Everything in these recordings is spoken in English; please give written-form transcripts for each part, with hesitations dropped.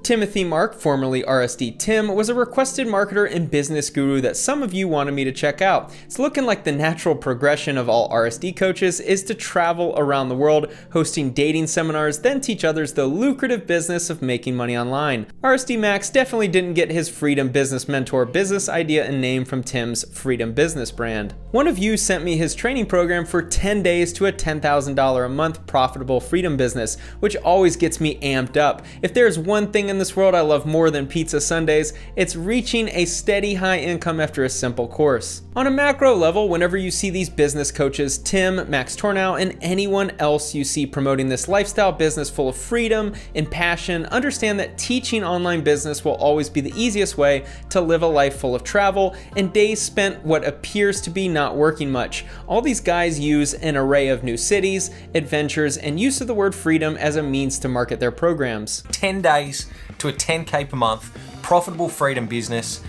Timothy Marc, formerly RSD Tim, was a requested marketer and business guru that some of you wanted me to check out. It's looking like the natural progression of all RSD coaches is to travel around the world, hosting dating seminars, then teach others the lucrative business of making money online. RSD Max definitely didn't get his Freedom Business Mentor business idea and name from Tim's Freedom Business brand. One of you sent me his training program for 10 days to a $10,000 a month profitable freedom business, which always gets me amped up. If there's one thing in this world I love more than pizza Sundays, it's reaching a steady high income after a simple course. On a macro level, whenever you see these business coaches, Tim, Max Tornow, and anyone else you see promoting this lifestyle business full of freedom and passion, understand that teaching online business will always be the easiest way to live a life full of travel and days spent what appears to be not working much. All these guys use an array of new cities, adventures, and use of the word freedom as a means to market their programs. 10 days to a 10K per month, profitable freedom business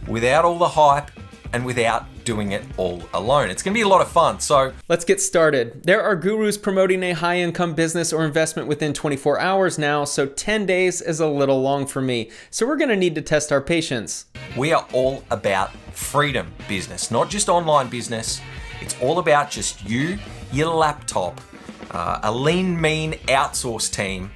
without all the hype and without doing it all alone. It's gonna be a lot of fun, so let's get started. There are gurus promoting a high income business or investment within 24 hours now, so 10 days is a little long for me. So we're gonna need to test our patience. We are all about freedom business, not just online business. It's all about just you, your laptop, a lean, mean outsource team,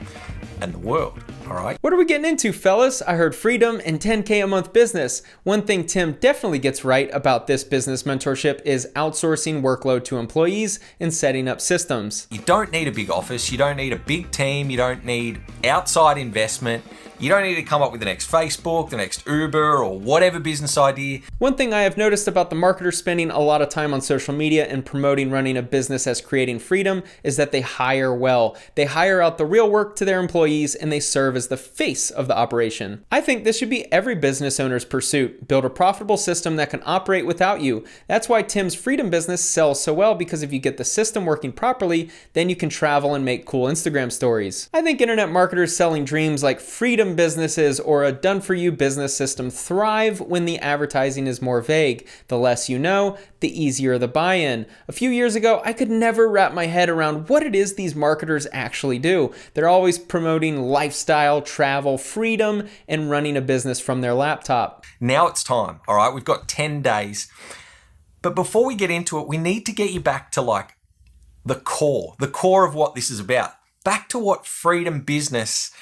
and the world. All right. What are we getting into, fellas? I heard freedom and 10K a month business. One thing Tim definitely gets right about this business mentorship is outsourcing workload to employees and setting up systems. You don't need a big office. You don't need a big team. You don't need outside investment. You don't need to come up with the next Facebook, the next Uber, or whatever business idea. One thing I have noticed about the marketers spending a lot of time on social media and promoting running a business as creating freedom is that they hire well. They hire out the real work to their employees and they serve as the face of the operation. I think this should be every business owner's pursuit. Build a profitable system that can operate without you. That's why Tim's freedom business sells so well, because if you get the system working properly, then you can travel and make cool Instagram stories. I think internet marketers selling dreams like freedom businesses or a done-for-you business system thrive when the advertising is more vague. The less you know, the easier the buy-in. A few years ago, I could never wrap my head around what it is these marketers actually do. They're always promoting lifestyle, travel, freedom, and running a business from their laptop. Now it's time, all right? We've got 10 days. But before we get into it, we need to get you back to like the core of what this is about. Back to what freedom business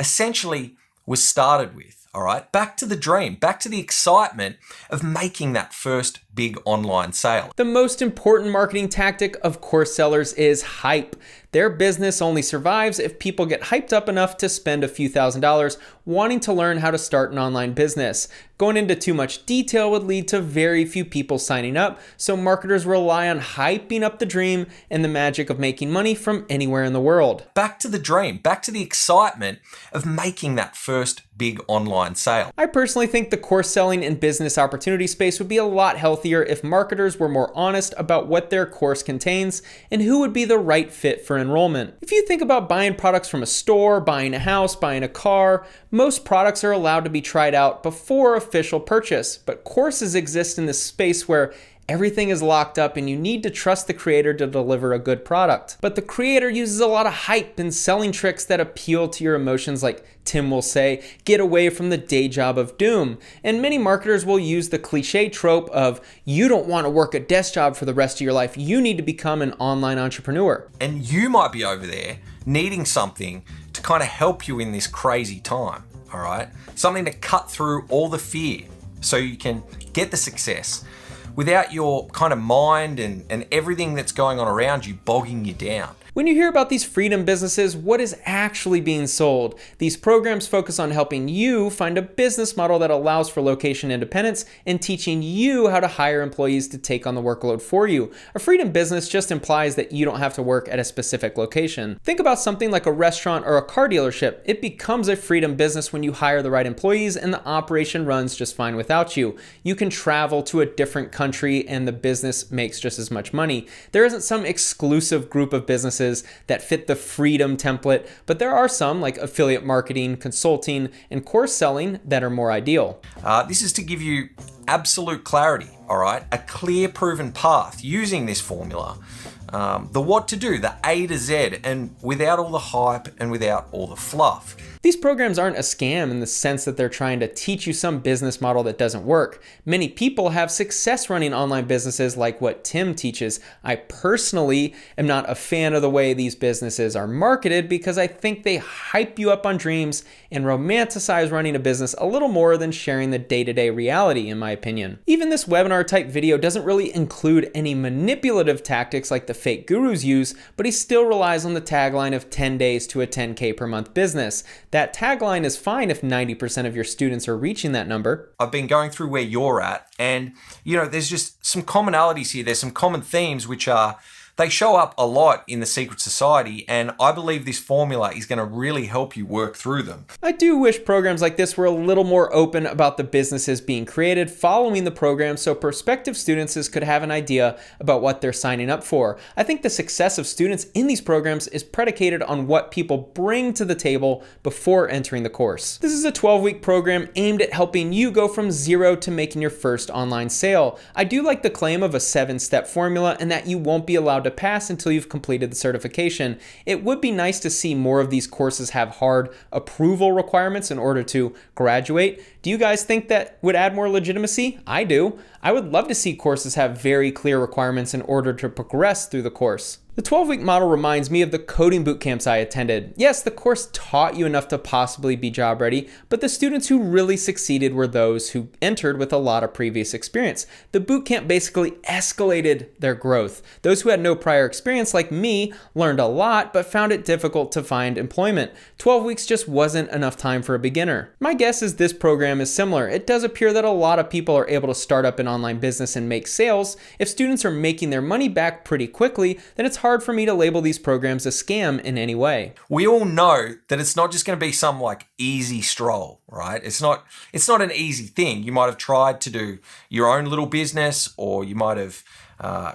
essentially was started with, all right? Back to the dream, back to the excitement of making that first big online sale. The most important marketing tactic of course sellers is hype. Their business only survives if people get hyped up enough to spend a few $1,000s wanting to learn how to start an online business. Going into too much detail would lead to very few people signing up, so marketers rely on hyping up the dream and the magic of making money from anywhere in the world. Back to the dream, back to the excitement of making that first big online sale. I personally think the course selling and business opportunity space would be a lot healthier if marketers were more honest about what their course contains and who would be the right fit for enrollment. If you think about buying products from a store, buying a house, buying a car, most products are allowed to be tried out before official purchase, but courses exist in this space where everything is locked up and you need to trust the creator to deliver a good product. But the creator uses a lot of hype and selling tricks that appeal to your emotions, like Tim will say, get away from the day job of doom. And many marketers will use the cliche trope of, you don't want to work a desk job for the rest of your life, you need to become an online entrepreneur. And you might be over there needing something to kind of help you in this crazy time, all right? Something to cut through all the fear so you can get the success without your kind of mind and everything that's going on around you bogging you down. When you hear about these freedom businesses, what is actually being sold? These programs focus on helping you find a business model that allows for location independence and teaching you how to hire employees to take on the workload for you. A freedom business just implies that you don't have to work at a specific location. Think about something like a restaurant or a car dealership. It becomes a freedom business when you hire the right employees and the operation runs just fine without you. You can travel to a different country and the business makes just as much money. There isn't some exclusive group of businesses that fit the freedom template, but there are some like affiliate marketing, consulting, and course selling that are more ideal. This is to give you absolute clarity, all right? A clear proven path using this formula the what to do, the A to Z, and without all the hype and without all the fluff. These programs aren't a scam in the sense that they're trying to teach you some business model that doesn't work. Many people have success running online businesses like what Tim teaches. I personally am not a fan of the way these businesses are marketed because I think they hype you up on dreams and romanticize running a business a little more than sharing the day-to-day reality, in my opinion. Even this webinar type video doesn't really include any manipulative tactics like the fake gurus use, but he still relies on the tagline of 10 days to a 10K per month business. That tagline is fine if 90% of your students are reaching that number. I've been going through where you're at, and there's just some commonalities here. There's some common themes which are, they show up a lot in the secret society, and I believe this formula is going to really help you work through them. I do wish programs like this were a little more open about the businesses being created following the program so prospective students could have an idea about what they're signing up for. I think the success of students in these programs is predicated on what people bring to the table before entering the course. This is a 12-week program aimed at helping you go from zero to making your first online sale. I do like the claim of a 7-step formula and that you won't be allowed to pass until you've completed the certification. It would be nice to see more of these courses have hard approval requirements in order to graduate. Do you guys think that would add more legitimacy? I do. I would love to see courses have very clear requirements in order to progress through the course. The 12-week model reminds me of the coding boot camps I attended. Yes, the course taught you enough to possibly be job ready, but the students who really succeeded were those who entered with a lot of previous experience. The boot camp basically escalated their growth. Those who had no prior experience, like me, learned a lot, but found it difficult to find employment. 12 weeks just wasn't enough time for a beginner. My guess is this program is similar. It does appear that a lot of people are able to start up an online business and make sales. If students are making their money back pretty quickly, then it's hard for me to label these programs a scam in any way. We all know that it's not just going to be some like easy stroll, right? It's not an easy thing. You might have tried to do your own little business, or you might have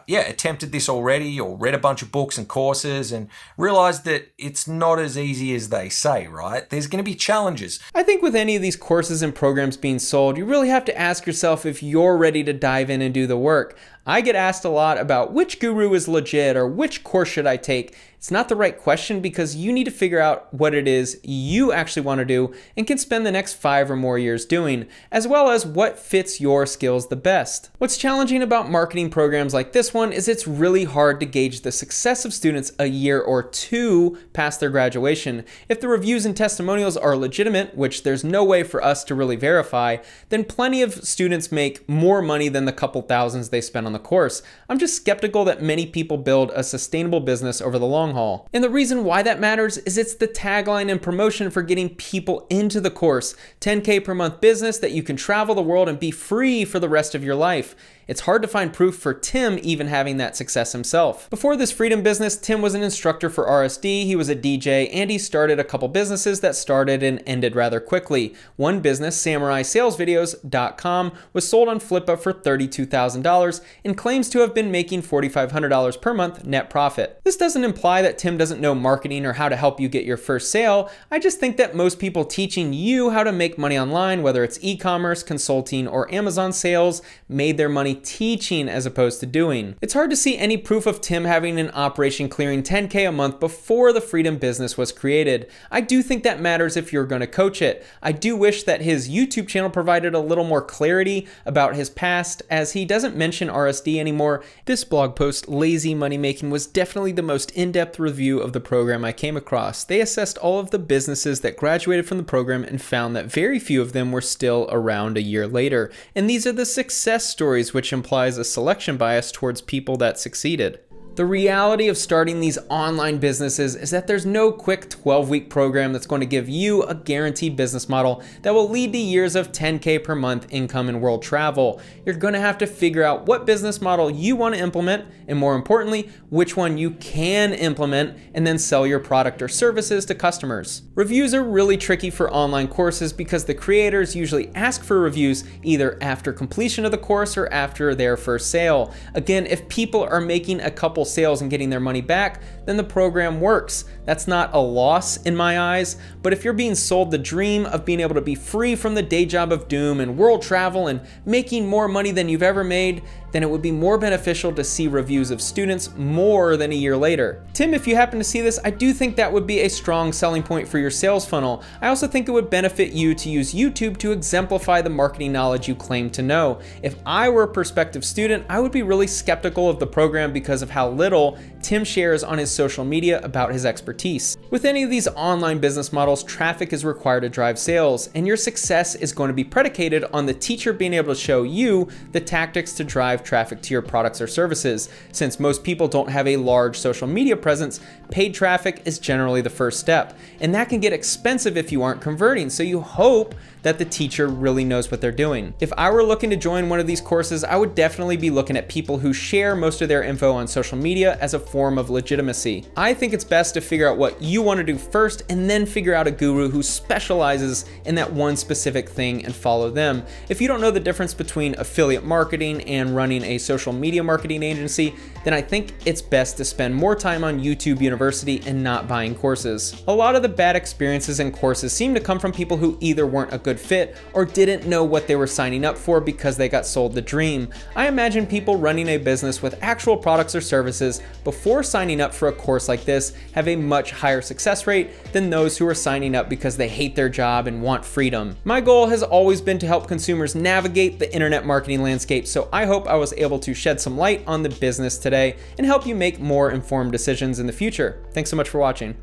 attempted this already, or read a bunch of books and courses and realized that it's not as easy as they say, right? There's going to be challenges. I think with any of these courses and programs being sold, you really have to ask yourself if you're ready to dive in and do the work. I get asked a lot about which guru is legit or which course should I take. It's not the right question because you need to figure out what it is you actually want to do and can spend the next 5 or more years doing, as well as what fits your skills the best. What's challenging about marketing programs like this one is it's really hard to gauge the success of students a year or 2 past their graduation. If the reviews and testimonials are legitimate, which there's no way for us to really verify, then plenty of students make more money than the couple thousands they spend on the course. I'm just skeptical that many people build a sustainable business over the long haul. And the reason why that matters is it's the tagline and promotion for getting people into the course. 10K per month business that you can travel the world and be free for the rest of your life. It's hard to find proof for Tim even having that success himself. Before this freedom business, Tim was an instructor for RSD, he was a DJ, and he started a couple businesses that started and ended rather quickly. One business, SamuraiSalesVideos.com, was sold on Flippa for $32,000 and claims to have been making $4,500 per month net profit. This doesn't imply that Tim doesn't know marketing or how to help you get your first sale. I just think that most people teaching you how to make money online, whether it's e-commerce, consulting, or Amazon sales, made their money teaching as opposed to doing. It's hard to see any proof of Tim having an operation clearing 10K a month before the freedom business was created. I do think that matters if you're going to coach it. I do wish that his YouTube channel provided a little more clarity about his past, as he doesn't mention RSD anymore. This blog post, Lazy Money Making, was definitely the most in-depth review of the program I came across. They assessed all of the businesses that graduated from the program and found that very few of them were still around a year later. And these are the success stories, which implies a selection bias towards people that succeeded. The reality of starting these online businesses is that there's no quick 12-week program that's going to give you a guaranteed business model that will lead to years of 10K per month income and world travel. You're going to have to figure out what business model you want to implement, and more importantly, which one you can implement and then sell your product or services to customers. Reviews are really tricky for online courses because the creators usually ask for reviews either after completion of the course or after their first sale. Again, if people are making a couple sales and getting their money back, then the program works. That's not a loss in my eyes, but if you're being sold the dream of being able to be free from the day job of doom and world travel and making more money than you've ever made, then it would be more beneficial to see reviews of students more than a year later. Tim, if you happen to see this, I do think that would be a strong selling point for your sales funnel. I also think it would benefit you to use YouTube to exemplify the marketing knowledge you claim to know. If I were a prospective student, I would be really skeptical of the program because of how little Tim shares on his social media about his expertise. With any of these online business models, traffic is required to drive sales, and your success is going to be predicated on the teacher being able to show you the tactics to drive traffic to your products or services. Since most people don't have a large social media presence, paid traffic is generally the first step, and that can get expensive if you aren't converting, so you hope that the teacher really knows what they're doing. If I were looking to join one of these courses, I would definitely be looking at people who share most of their info on social media as a form of legitimacy. I think it's best to figure out what you want to do first and then figure out a guru who specializes in that one specific thing and follow them. If you don't know the difference between affiliate marketing and running a social media marketing agency, then I think it's best to spend more time on YouTube University and not buying courses. A lot of the bad experiences in courses seem to come from people who either weren't a good fit or didn't know what they were signing up for because they got sold the dream. I imagine people running a business with actual products or services before signing up for a course like this have a much higher success rate than those who are signing up because they hate their job and want freedom. My goal has always been to help consumers navigate the internet marketing landscape, so I hope I was able to shed some light on the business today and help you make more informed decisions in the future. Thanks so much for watching.